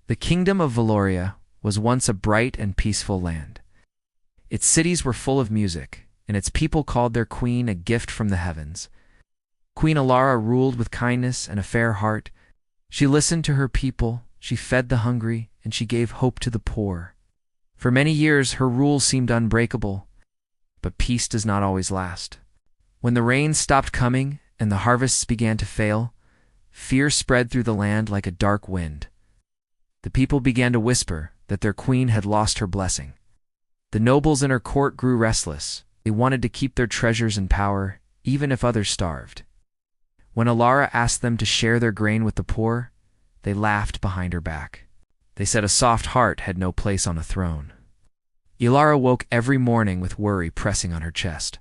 The kingdom of Valoria was once a bright and peaceful land. Its cities were full of music, and its people called their queen a gift from the heavens. Queen Alara ruled with kindness and a fair heart. She listened to her people, she fed the hungry, and she gave hope to the poor. For many years her rule seemed unbreakable, but peace does not always last. When the rains stopped coming and the harvests began to fail, fear spread through the land like a dark wind. The people began to whisper that their queen had lost her blessing. The nobles in her court grew restless. They wanted to keep their treasures and power, even if others starved. When Alara asked them to share their grain with the poor, they laughed behind her back. They said a soft heart had no place on a throne. Alara woke every morning with worry pressing on her chest.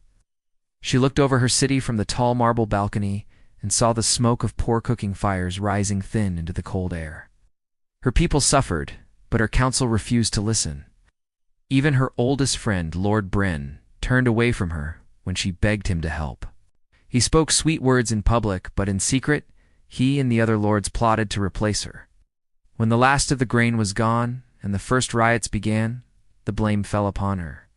She looked over her city from the tall marble balcony and saw the smoke of poor cooking fires rising thin into the cold air. Her people suffered, but her council refused to listen. Even her oldest friend, Lord Bryn, turned away from her when she begged him to help. He spoke sweet words in public, but in secret, he and the other lords plotted to replace her. When the last of the grain was gone and the first riots began, the blame fell upon her.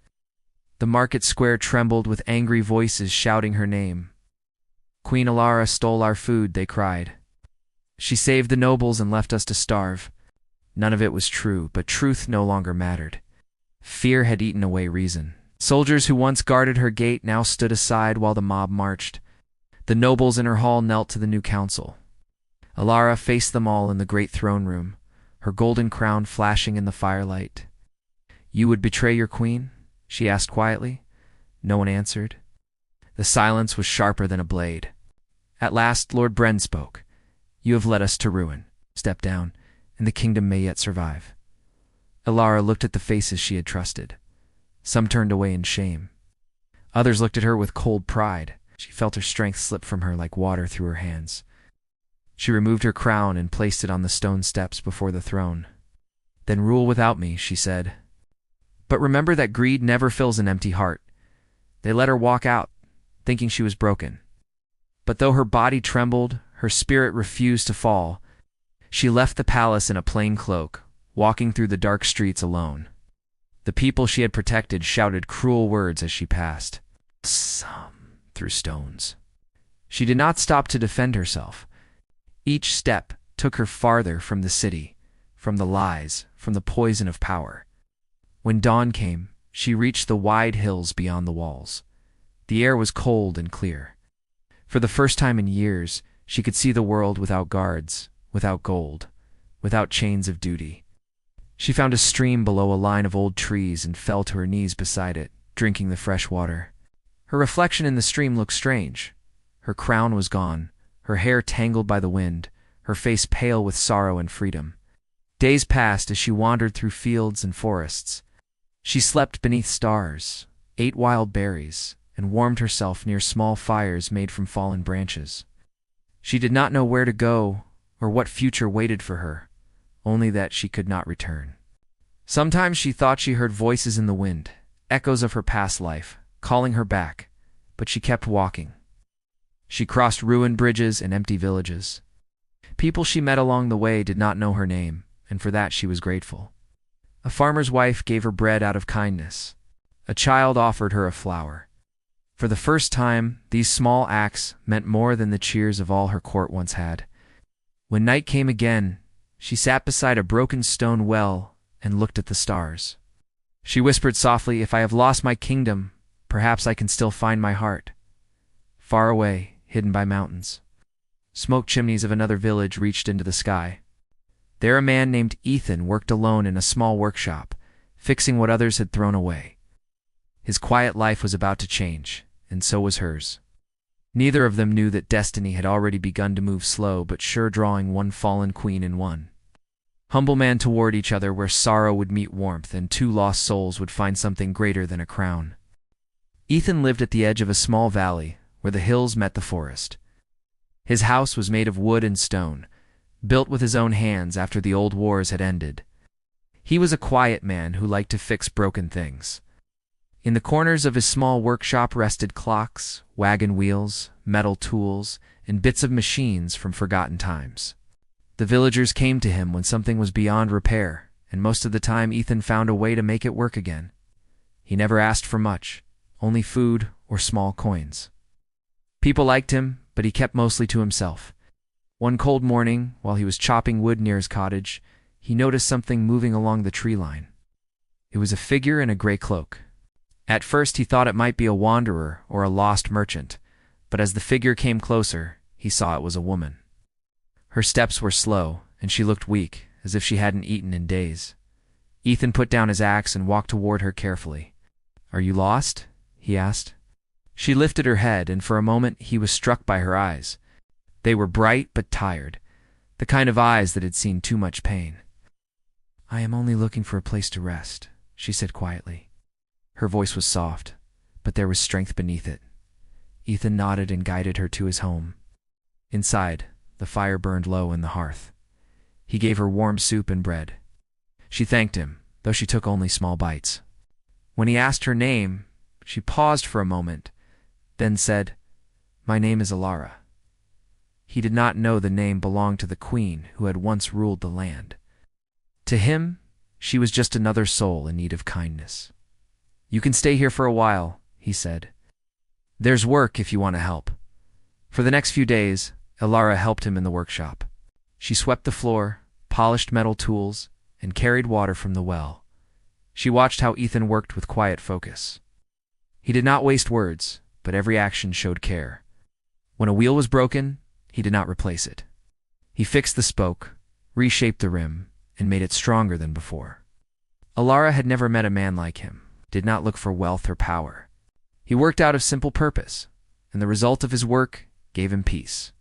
The market square trembled with angry voices shouting her name. "Queen Alara stole our food," they cried. "She saved the nobles and left us to starve." None of it was true, but truth no longer mattered. Fear had eaten away reason. Soldiers who once guarded her gate now stood aside while the mob marched. The nobles in her hall knelt to the new council. Alara faced them all in the great throne room, her golden crown flashing in the firelight. "You would betray your queen?" she asked quietly. No one answered. The silence was sharper than a blade. At last Lord Bryn spoke. "You have led us to ruin. Step down, and the kingdom may yet survive." Alara looked at the faces she had trusted. Some turned away in shame. Others looked at her with cold pride. She felt her strength slip from her like water through her hands. She removed her crown and placed it on the stone steps before the throne. "Then rule without me," she said. "But remember that greed never fills an empty heart." They let her walk out, thinking she was broken. But though her body trembled, her spirit refused to fall. She left the palace in a plain cloak, walking through the dark streets alone. The people she had protected shouted cruel words as she passed. Some threw stones. She did not stop to defend herself. Each step took her farther from the city, from the lies, from the poison of power. When dawn came, she reached the wide hills beyond the walls. The air was cold and clear. For the first time in years, she could see the world without guards, without gold, without chains of duty. She found a stream below a line of old trees and fell to her knees beside it, drinking the fresh water. Her reflection in the stream looked strange. Her crown was gone, her hair tangled by the wind, her face pale with sorrow and freedom. Days passed as she wandered through fields and forests. She slept beneath stars, ate wild berries, and warmed herself near small fires made from fallen branches. She did not know where to go or what future waited for her, only that she could not return. Sometimes she thought she heard voices in the wind, echoes of her past life, calling her back, but she kept walking. She crossed ruined bridges and empty villages. People she met along the way did not know her name, and for that she was grateful. A farmer's wife gave her bread out of kindness. A child offered her a flower. For the first time, these small acts meant more than the cheers of all her court once had. When night came again, she sat beside a broken stone well and looked at the stars. She whispered softly, "If I have lost my kingdom, perhaps I can still find my heart." Far away, hidden by mountains, smoke chimneys of another village reached into the sky. There a man named Ethan worked alone in a small workshop, fixing what others had thrown away. His quiet life was about to change, and so was hers. Neither of them knew that destiny had already begun to move slow but sure, drawing one fallen queen in one humble man toward each other, where sorrow would meet warmth and two lost souls would find something greater than a crown. Ethan lived at the edge of a small valley where the hills met the forest. His house was made of wood and stone, built with his own hands after the old wars had ended. He was a quiet man who liked to fix broken things. In the corners of his small workshop rested clocks, wagon wheels, metal tools, and bits of machines from forgotten times. The villagers came to him when something was beyond repair, and most of the time Ethan found a way to make it work again. He never asked for much, only food or small coins. People liked him, but he kept mostly to himself. One cold morning, while he was chopping wood near his cottage, he noticed something moving along the tree line. It was a figure in a gray cloak. At first he thought it might be a wanderer or a lost merchant, but as the figure came closer, he saw it was a woman. Her steps were slow, and she looked weak, as if she hadn't eaten in days. Ethan put down his axe and walked toward her carefully. "Are you lost?" he asked. She lifted her head, and for a moment he was struck by her eyes. They were bright but tired, the kind of eyes that had seen too much pain. "I am only looking for a place to rest," she said quietly. Her voice was soft, but there was strength beneath it. Ethan nodded and guided her to his home. Inside, the fire burned low in the hearth. He gave her warm soup and bread. She thanked him, though she took only small bites. When he asked her name, she paused for a moment, then said, "My name is Alara." He did not know the name belonged to the queen who had once ruled the land. To him, she was just another soul in need of kindness. "You can stay here for a while," he said. "There's work if you want to help." For the next few days, Alara helped him in the workshop. She swept the floor, polished metal tools, and carried water from the well. She watched how Ethan worked with quiet focus. He did not waste words, but every action showed care. When a wheel was broken, he did not replace it. He fixed the spoke, reshaped the rim, and made it stronger than before. Alara had never met a man like him, did not look for wealth or power. He worked out of simple purpose, and the result of his work gave him peace.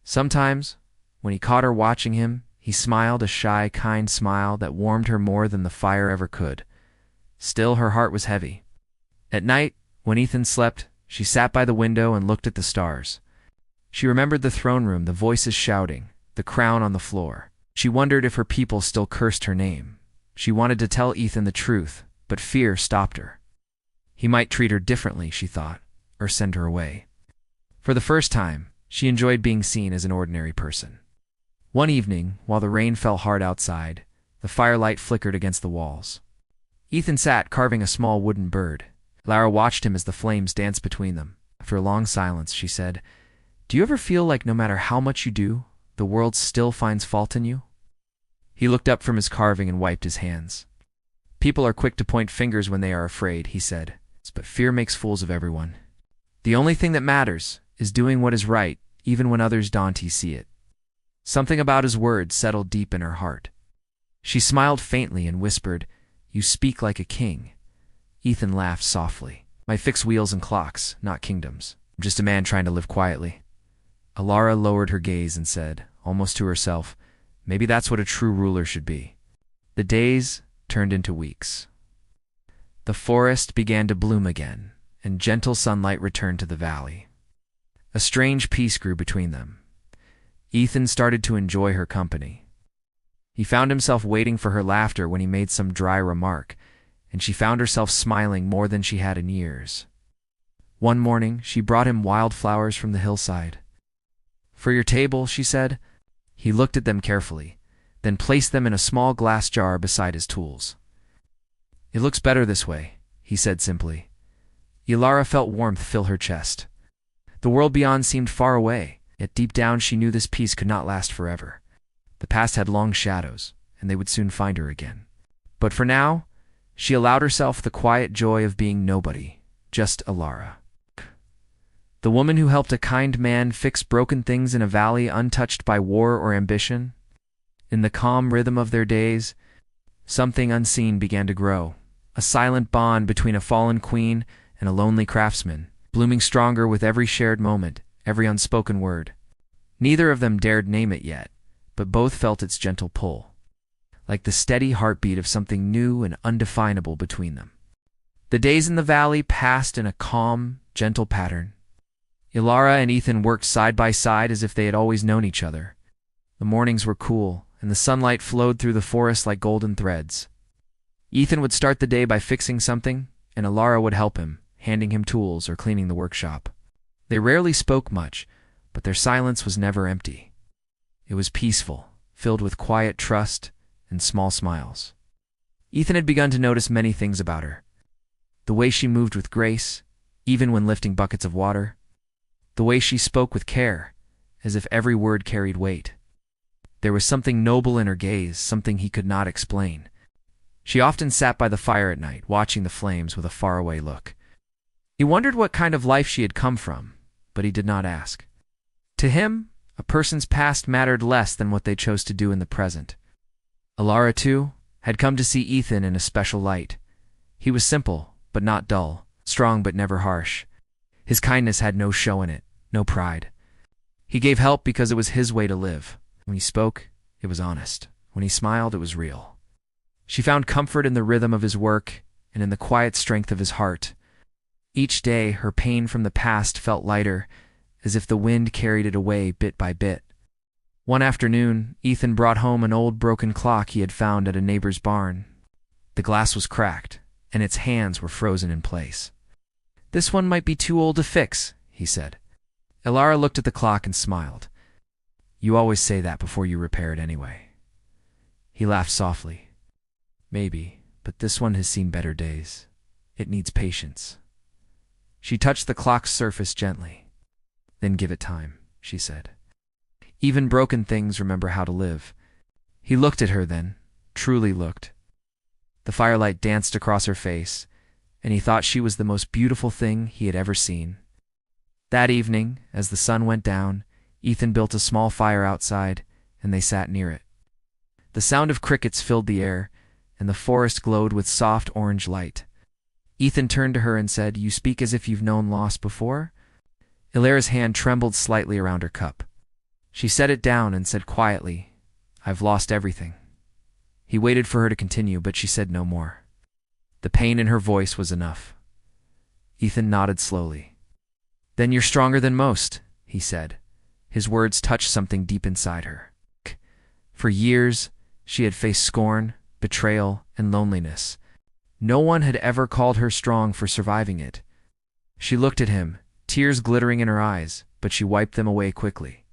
Sometimes, when he caught her watching him, he smiled a shy, kind smile that warmed her more than the fire ever could. Still, her heart was heavy. At night, when Ethan slept, she sat by the window and looked at the stars. She remembered the throne room, the voices shouting, the crown on the floor. She wondered if her people still cursed her name. She wanted to tell Ethan the truth, but fear stopped her. He might treat her differently, she thought, or send her away. For the first time, she enjoyed being seen as an ordinary person. One evening, while the rain fell hard outside, the firelight flickered against the walls. Ethan sat carving a small wooden bird. Lara watched him as the flames danced between them. After a long silence, she said, "Do you ever feel like no matter how much you do, the world still finds fault in you?" He looked up from his carving and wiped his hands. "People are quick to point fingers when they are afraid," he said, "but fear makes fools of everyone. The only thing that matters is doing what is right, even when others don't see it." Something about his words settled deep in her heart. She smiled faintly and whispered, "You speak like a king." Ethan laughed softly. "I fix wheels and clocks, not kingdoms. I'm just a man trying to live quietly." Alara lowered her gaze and said, almost to herself, "Maybe that's what a true ruler should be." The days turned into weeks. The forest began to bloom again, and gentle sunlight returned to the valley. A strange peace grew between them. Ethan started to enjoy her company. He found himself waiting for her laughter when he made some dry remark, and she found herself smiling more than she had in years. One morning, she brought him wildflowers from the hillside. "For your table," she said. He looked at them carefully, then placed them in a small glass jar beside his tools. "It looks better this way," he said simply. Alara felt warmth fill her chest. The world beyond seemed far away, yet deep down she knew this peace could not last forever. The past had long shadows, and they would soon find her again. But for now, she allowed herself the quiet joy of being nobody, just Alara. The woman who helped a kind man fix broken things in a valley untouched by war or ambition. In the calm rhythm of their days, something unseen began to grow, a silent bond between a fallen queen and a lonely craftsman, blooming stronger with every shared moment, every unspoken word. Neither of them dared name it yet, but both felt its gentle pull, like the steady heartbeat of something new and undefinable between them. The days in the valley passed in a calm, gentle pattern. Alara and Ethan worked side by side as if they had always known each other. The mornings were cool, and the sunlight flowed through the forest like golden threads. Ethan would start the day by fixing something, and Alara would help him, handing him tools or cleaning the workshop. They rarely spoke much, but their silence was never empty. It was peaceful, filled with quiet trust and small smiles. Ethan had begun to notice many things about her. The way she moved with grace, even when lifting buckets of water. The way she spoke with care, as if every word carried weight. There was something noble in her gaze, something he could not explain. She often sat by the fire at night, watching the flames with a faraway look. He wondered what kind of life she had come from, but he did not ask. To him, a person's past mattered less than what they chose to do in the present. Alara, too, had come to see Ethan in a special light. He was simple, but not dull, strong but never harsh. His kindness had no show in it, no pride. He gave help because it was his way to live. When he spoke, it was honest. When he smiled, it was real. She found comfort in the rhythm of his work and in the quiet strength of his heart. Each day, her pain from the past felt lighter, as if the wind carried it away bit by bit. One afternoon, Ethan brought home an old broken clock he had found at a neighbor's barn. The glass was cracked, and its hands were frozen in place. "This one might be too old to fix," he said. Alara looked at the clock and smiled. "You always say that before you repair it anyway." He laughed softly. "Maybe, but this one has seen better days. It needs patience." She touched the clock's surface gently. "Then give it time," she said. "Even broken things remember how to live." He looked at her then, truly looked. The firelight danced across her face, and he thought she was the most beautiful thing he had ever seen. That evening, as the sun went down, Ethan built a small fire outside, and they sat near it. The sound of crickets filled the air, and the forest glowed with soft orange light. Ethan turned to her and said, "You speak as if you've known loss before?" Alara's hand trembled slightly around her cup. She set it down and said quietly, "I've lost everything." He waited for her to continue, but she said no more. The pain in her voice was enough. Ethan nodded slowly. "Then you're stronger than most," he said. His words touched something deep inside her. For years, she had faced scorn, betrayal, and loneliness. No one had ever called her strong for surviving it. She looked at him, tears glittering in her eyes, but she wiped them away quickly.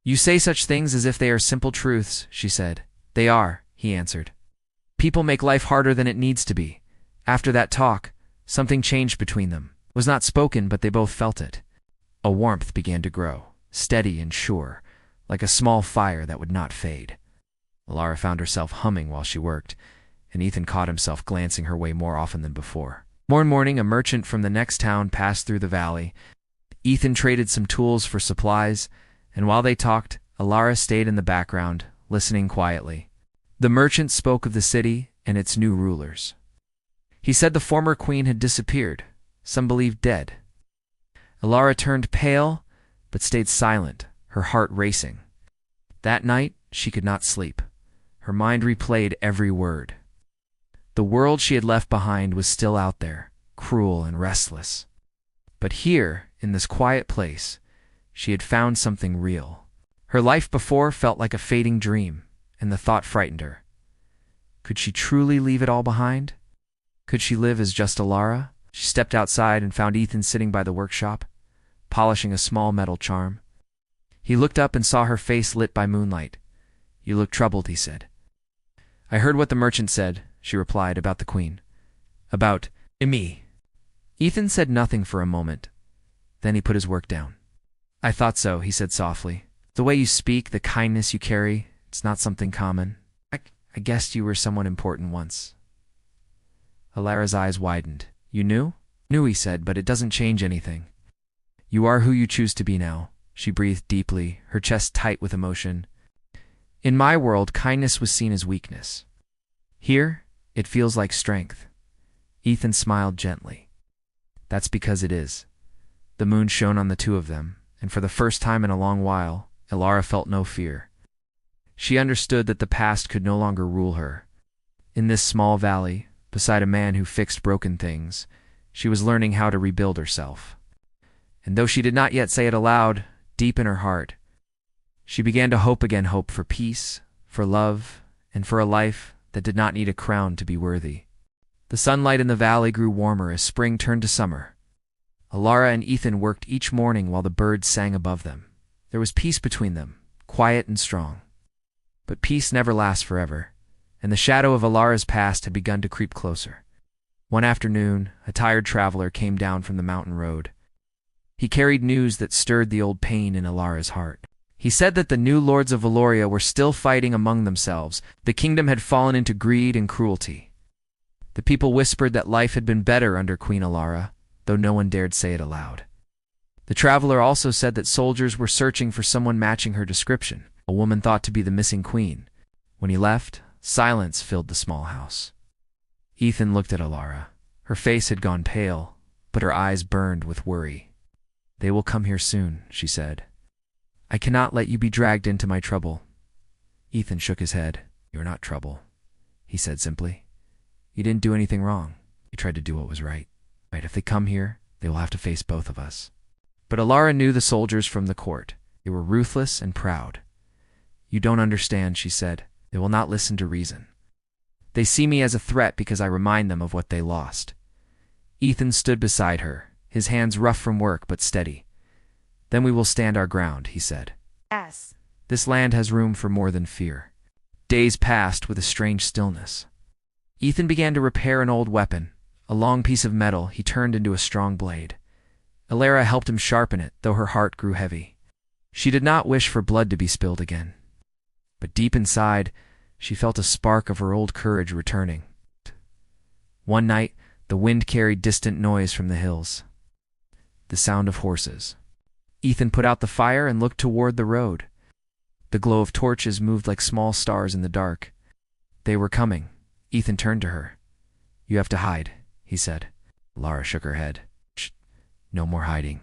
"You say such things as if they are simple truths," she said. "They are," he answered. "People make life harder than it needs to be." After that talk, something changed between them. It was not spoken, but they both felt it. A warmth began to grow, steady and sure, like a small fire that would not fade. Alara found herself humming while she worked, and Ethan caught himself glancing her way more often than before. One morning, a merchant from the next town passed through the valley. Ethan traded some tools for supplies, and while they talked, Alara stayed in the background, listening quietly. The merchant spoke of the city and its new rulers. He said the former queen had disappeared, some believed dead. Alara turned pale, but stayed silent, her heart racing. That night, she could not sleep. Her mind replayed every word. The world she had left behind was still out there, cruel and restless. But here, in this quiet place, she had found something real. Her life before felt like a fading dream, and the thought frightened her. Could she truly leave it all behind? Could she live as just Alara? She stepped outside and found Ethan sitting by the workshop, polishing a small metal charm. He looked up and saw her face lit by moonlight. "You look troubled," he said. "I heard what the merchant said," she replied, "about the queen. About me." Ethan said nothing for a moment. Then he put his work down. "I thought so," he said softly. "The way you speak, the kindness you carry, it's not something common. I guessed you were someone important once." Alara's eyes widened. "You knew?" "Knew," he said, "but it doesn't change anything. You are who you choose to be now." She breathed deeply, her chest tight with emotion. "In my world, kindness was seen as weakness. Here, it feels like strength." Ethan smiled gently. "That's because it is." The moon shone on the two of them, and for the first time in a long while, Alara felt no fear. She understood that the past could no longer rule her. In this small valley, beside a man who fixed broken things, she was learning how to rebuild herself. And though she did not yet say it aloud, deep in her heart, she began to hope again, hope for peace, for love, and for a life that did not need a crown to be worthy. The sunlight in the valley grew warmer as spring turned to summer. Alara and Ethan worked each morning while the birds sang above them. There was peace between them, quiet and strong. But peace never lasts forever, and the shadow of Alara's past had begun to creep closer. One afternoon, a tired traveler came down from the mountain road. He carried news that stirred the old pain in Alara's heart. He said that the new lords of Valoria were still fighting among themselves. The kingdom had fallen into greed and cruelty. The people whispered that life had been better under Queen Alara, though no one dared say it aloud. The traveler also said that soldiers were searching for someone matching her description, a woman thought to be the missing queen. When he left, silence filled the small house. Ethan looked at Alara. Her face had gone pale, but her eyes burned with worry. "They will come here soon," she said. "I cannot let you be dragged into my trouble." Ethan shook his head. "You're not trouble," he said simply. "You didn't do anything wrong. You tried to do what was right. If they come here, they will have to face both of us." But Alara knew the soldiers from the court. They were ruthless and proud. "You don't understand," she said. "They will not listen to reason. They see me as a threat because I remind them of what they lost." Ethan stood beside her, his hands rough from work but steady. "Then we will stand our ground," he said. Yes. "This land has room for more than fear." Days passed with a strange stillness. Ethan began to repair an old weapon, a long piece of metal he turned into a strong blade. Alara helped him sharpen it, though her heart grew heavy. She did not wish for blood to be spilled again. But deep inside, she felt a spark of her old courage returning. One night, the wind carried distant noise from the hills. The sound of horses. Ethan put out the fire and looked toward the road. The glow of torches moved like small stars in the dark. They were coming. Ethan turned to her. "You have to hide," he said. Alara shook her head. "Shh, no more hiding."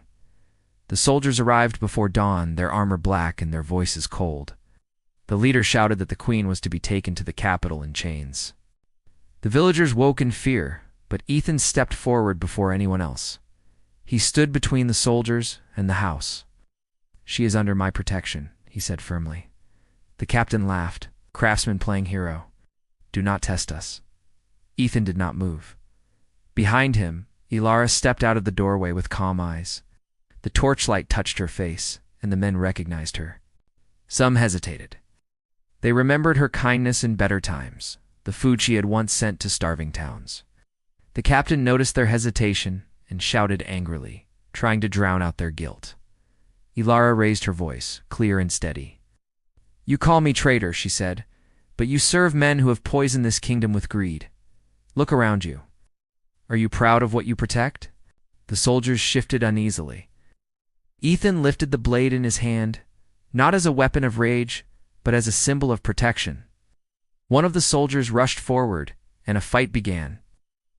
The soldiers arrived before dawn, their armor black and their voices cold. The leader shouted that the queen was to be taken to the capital in chains. The villagers woke in fear, but Ethan stepped forward before anyone else. He stood between the soldiers and the house. "She is under my protection," he said firmly. The captain laughed, craftsman playing hero. "Do not test us." Ethan did not move. Behind him, Alara stepped out of the doorway with calm eyes. The torchlight touched her face, and the men recognized her. Some hesitated. They remembered her kindness in better times, the food she had once sent to starving towns. The captain noticed their hesitation and shouted angrily, trying to drown out their guilt. Alara raised her voice, clear and steady. "You call me traitor," she said, "but you serve men who have poisoned this kingdom with greed. Look around you. Are you proud of what you protect?" The soldiers shifted uneasily. Ethan lifted the blade in his hand, not as a weapon of rage, but as a symbol of protection. One of the soldiers rushed forward, and a fight began.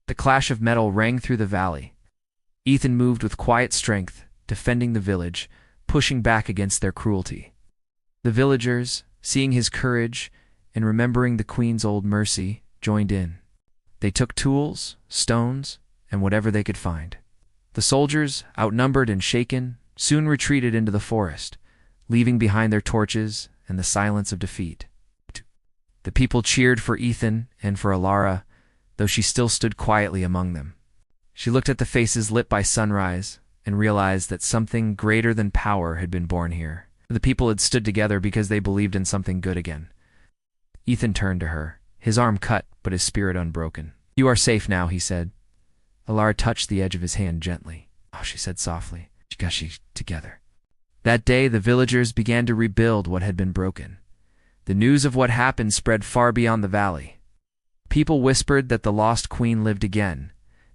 The clash of metal rang through the valley. Ethan moved with quiet strength, defending the village, pushing back against their cruelty. The villagers, seeing his courage and remembering the queen's old mercy, joined in. They took tools, stones, and whatever they could find. The soldiers, outnumbered and shaken, soon retreated into the forest, leaving behind their torches and the silence of defeat. The people cheered for Ethan and for Alara, though she still stood quietly among them. She looked at the faces lit by sunrise and realized that something greater than power had been born here. The people had stood together because they believed in something good again. Ethan turned to her, his arm cut but his spirit unbroken. "You are safe now," he said. Alara touched the edge of his hand gently. "Oh," she said softly, "she got you together." That day, the villagers began to rebuild what had been broken. The news of what happened spread far beyond the valley. People whispered that the lost queen lived again,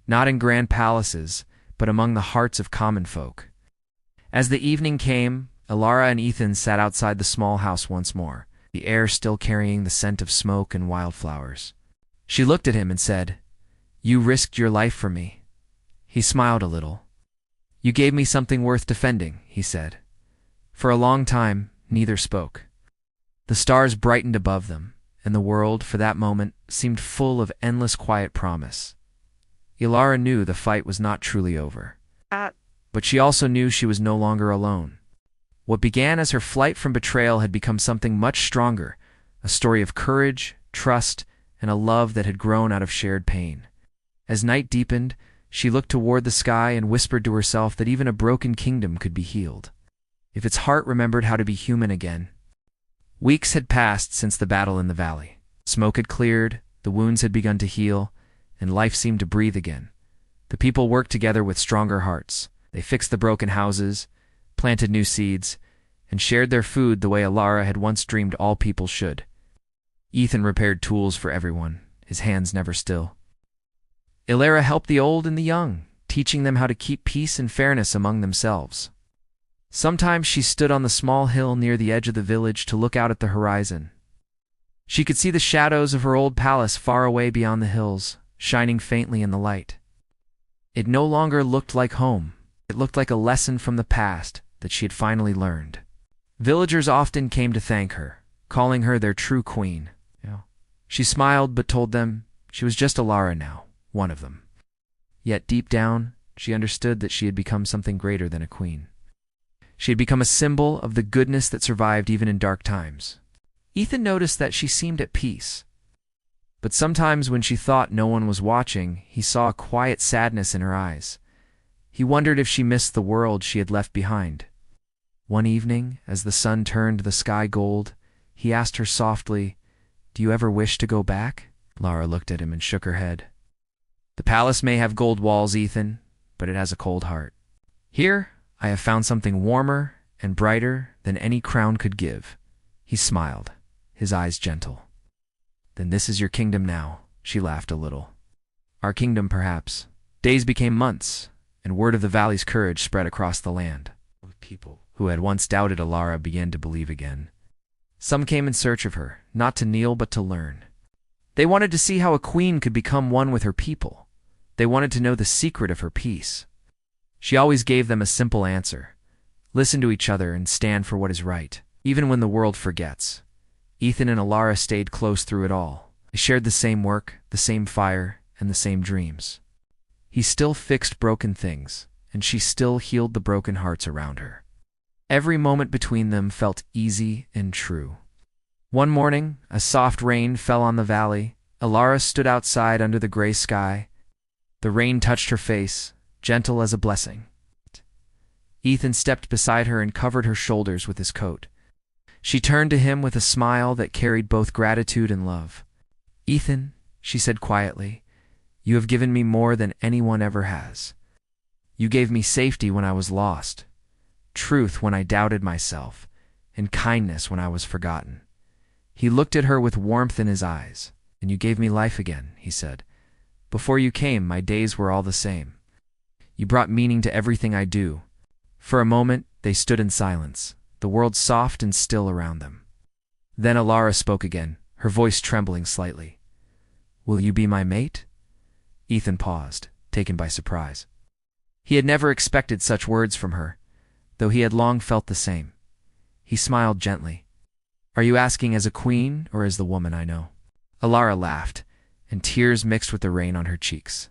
not in grand palaces, but among the hearts of common folk. As the evening came, Alara and Ethan sat outside the small house once more, the air still carrying the scent of smoke and wildflowers. She looked at him and said, "You risked your life for me." He smiled a little. "You gave me something worth defending," he said. For a long time, neither spoke. The stars brightened above them, and the world, for that moment, seemed full of endless quiet promise. Alara knew the fight was not truly over. But she also knew she was no longer alone. What began as her flight from betrayal had become something much stronger, a story of courage, trust, and a love that had grown out of shared pain. As night deepened, she looked toward the sky and whispered to herself that even a broken kingdom could be healed, if its heart remembered how to be human again. Weeks had passed since the battle in the valley. Smoke had cleared, the wounds had begun to heal, and life seemed to breathe again. The people worked together with stronger hearts. They fixed the broken houses, planted new seeds, and shared their food the way Alara had once dreamed all people should. Ethan repaired tools for everyone, his hands never still. Ilara helped the old and the young, teaching them how to keep peace and fairness among themselves. Sometimes she stood on the small hill near the edge of the village to look out at the horizon. She could see the shadows of her old palace far away beyond the hills, shining faintly in the light. It no longer looked like home. It looked like a lesson from the past that she had finally learned. Villagers often came to thank her, calling her their true queen. She smiled but told them she was just Alara now, one of them. Yet deep down, she understood that she had become something greater than a queen. She had become a symbol of the goodness that survived even in dark times. Ethan noticed that she seemed at peace. But sometimes when she thought no one was watching, he saw a quiet sadness in her eyes. He wondered if she missed the world she had left behind. One evening, as the sun turned the sky gold, he asked her softly, "Do you ever wish to go back?" Lara looked at him and shook her head. "The palace may have gold walls, Ethan, but it has a cold heart. Here, I have found something warmer and brighter than any crown could give." He smiled, his eyes gentle. "Then this is your kingdom now," she laughed a little. "Our kingdom, perhaps." Days became months, and word of the valley's courage spread across the land. People who had once doubted Alara began to believe again. Some came in search of her, not to kneel but to learn. They wanted to see how a queen could become one with her people. They wanted to know the secret of her peace. She always gave them a simple answer: listen to each other and stand for what is right, even when the world forgets. Ethan and Alara stayed close through it all. They shared the same work, the same fire, and the same dreams. He still fixed broken things, and she still healed the broken hearts around her. Every moment between them felt easy and true. One morning, a soft rain fell on the valley. Alara stood outside under the gray sky. The rain touched her face, gentle as a blessing. Ethan stepped beside her and covered her shoulders with his coat. She turned to him with a smile that carried both gratitude and love. "Ethan," she said quietly, "you have given me more than anyone ever has. You gave me safety when I was lost, truth when I doubted myself, and kindness when I was forgotten." He looked at her with warmth in his eyes. "And you gave me life again," he said. "Before you came, my days were all the same. You brought meaning to everything I do." For a moment, they stood in silence, the world soft and still around them. Then Alara spoke again, her voice trembling slightly. "Will you be my mate?" Ethan paused, taken by surprise. He had never expected such words from her, though he had long felt the same. He smiled gently. "Are you asking as a queen or as the woman I know?" Alara laughed, and tears mixed with the rain on her cheeks.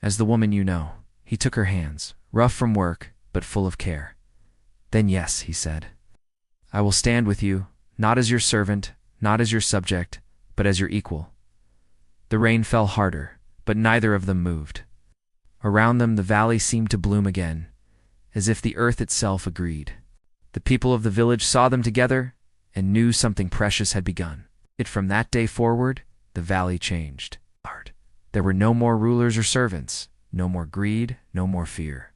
"As the woman you know." He took her hands, rough from work, but full of care. "Then yes," he said. "I will stand with you, not as your servant, not as your subject, but as your equal." The rain fell harder, but neither of them moved. Around them the valley seemed to bloom again, as if the earth itself agreed. The people of the village saw them together and knew something precious had begun. From that day forward, the valley changed. There were no more rulers or servants, no more greed, no more fear.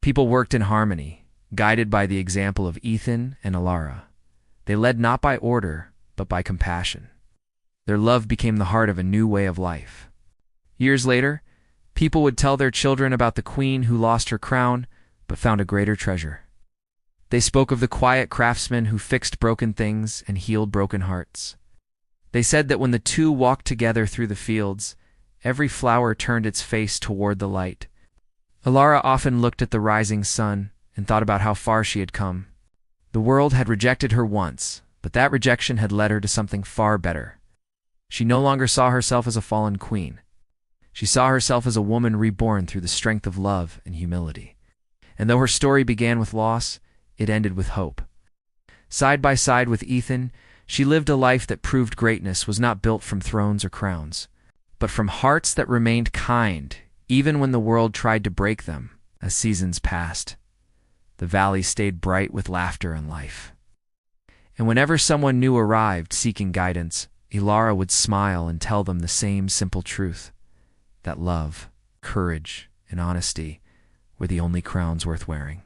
People worked in harmony, guided by the example of Ethan and Alara. They led not by order, but by compassion. Their love became the heart of a new way of life. Years later, people would tell their children about the queen who lost her crown, but found a greater treasure. They spoke of the quiet craftsman who fixed broken things and healed broken hearts. They said that when the two walked together through the fields, every flower turned its face toward the light. Alara often looked at the rising sun and thought about how far she had come. The world had rejected her once, but that rejection had led her to something far better. She no longer saw herself as a fallen queen. She saw herself as a woman reborn through the strength of love and humility. And though her story began with loss, it ended with hope. Side by side with Ethan, she lived a life that proved greatness was not built from thrones or crowns, but from hearts that remained kind, even when the world tried to break them. As seasons passed, the valley stayed bright with laughter and life. And whenever someone new arrived seeking guidance, Ilara would smile and tell them the same simple truth, that love, courage, and honesty were the only crowns worth wearing.